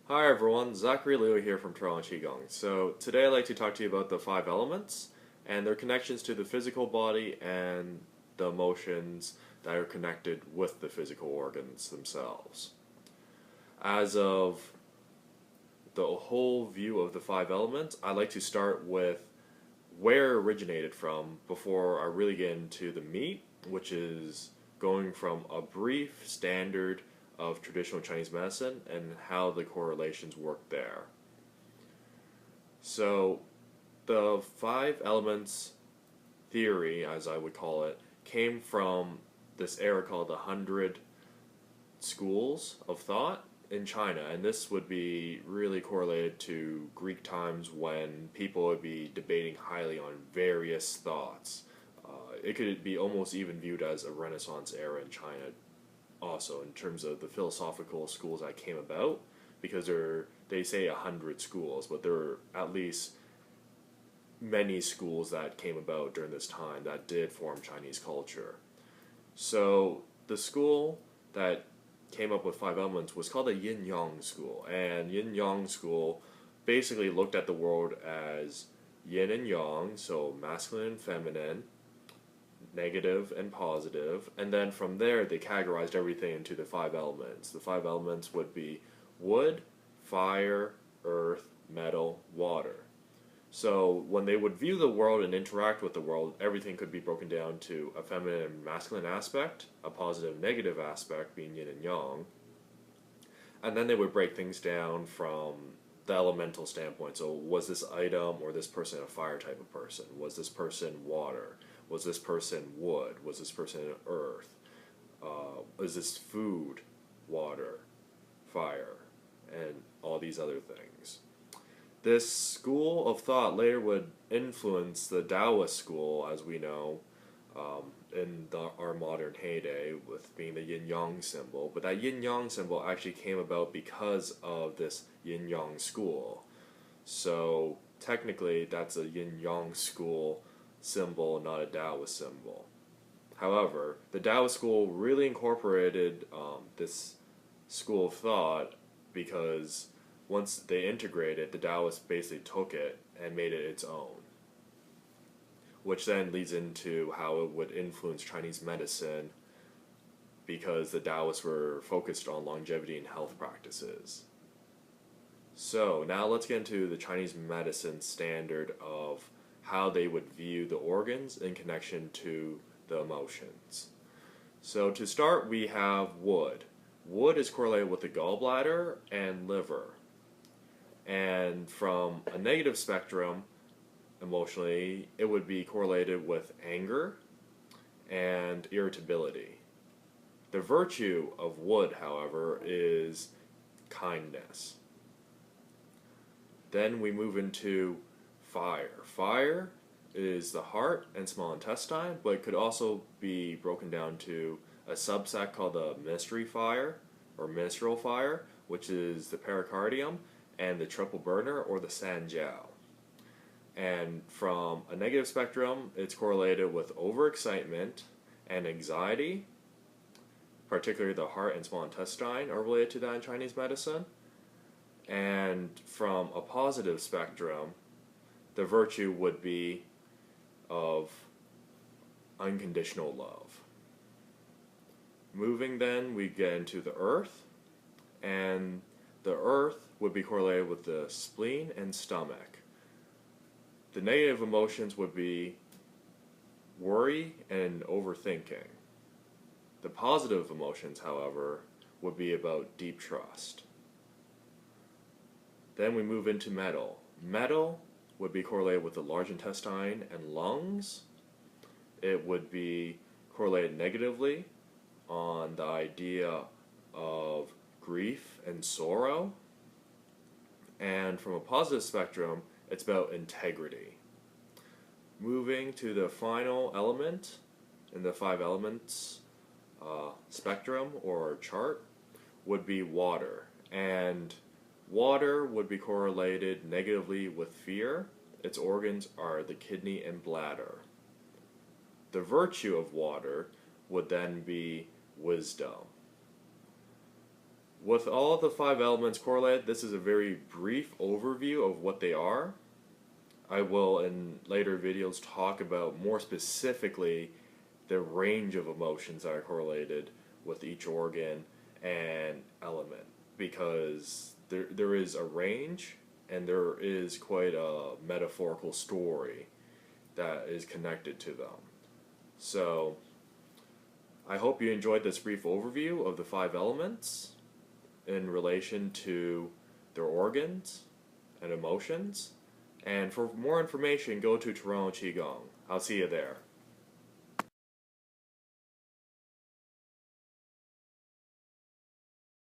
Hi everyone, Zachary Lui here from Toronto Qigong. So today I'd like to talk to you about the five elements and their connections to the physical body and the emotions that are connected with the physical organs themselves. As of the whole view of the five elements, I'd like to start with where it originated from before I really get into the meat, which is going from a brief standard of traditional Chinese medicine and how the correlations work there. So, the five elements theory, as I would call it, came from this era called the 100 schools of thought in China, and this would be really correlated to Greek times when people would be debating highly on various thoughts. It could be almost even viewed as a Renaissance era in China, also in terms of the philosophical schools that came about, because they say 100 schools, but there are at least many schools that came about during this time that did form Chinese culture. So the school that came up with five elements was called the Yin Yang school, and Yin Yang school basically looked at the world as yin and yang, so masculine and feminine, negative and positive, and then from there they categorized everything into the five elements. The five elements would be wood, fire, earth, metal, water. So when they would view the world and interact with the world, everything could be broken down to a feminine and masculine aspect, a positive and negative aspect being yin and yang, and then they would break things down from the elemental standpoint. So was this item or this person a fire type of person? Was this person water? Was this person wood? Was this person earth? Is this food, water, fire, and all these other things? This school of thought later would influence the Taoist school, as we know, our modern heyday, with being the yin yang symbol. But that yin yang symbol actually came about because of this yin yang school. So technically, that's a yin yang school symbol, not a Taoist symbol. However, the Taoist school really incorporated this school of thought because once they integrated, the Taoists basically took it and made it its own, which then leads into how it would influence Chinese medicine because the Taoists were focused on longevity and health practices. So now let's get into the Chinese medicine standard of how they would view the organs in connection to the emotions. So to start, we have wood. Wood is correlated with the gallbladder and liver. And from a negative spectrum, emotionally, it would be correlated with anger and irritability. The virtue of wood, however, is kindness. Then we move into fire. Fire is the heart and small intestine, but it could also be broken down to a subset called the ministry fire or ministerial fire, which is the pericardium, and the triple burner or the sanjiao. And from a negative spectrum, it's correlated with overexcitement and anxiety, particularly the heart and small intestine are related to that in Chinese medicine. And from a positive spectrum, the virtue would be of unconditional love. Moving then, we get into the earth, and the earth would be correlated with the spleen and stomach. The negative emotions would be worry and overthinking. The positive emotions, however, would be about deep trust. Then we move into metal. Metal would be correlated with the large intestine and lungs. It would be correlated negatively on the idea of grief and sorrow. And from a positive spectrum, it's about integrity. Moving to the final element in the five elements spectrum or chart would be water. And water would be correlated negatively with fear. Its organs are the kidney and bladder. The virtue of water would then be wisdom. With all the 5 elements correlated, this is a very brief overview of what they are. I will in later videos talk about more specifically the range of emotions that are correlated with each organ and element, because there is a range and there is quite a metaphorical story that is connected to them. So I hope you enjoyed this brief overview of the 5 elements in relation to their organs and emotions. And for more information, go to Toronto Qigong. I'll see you there.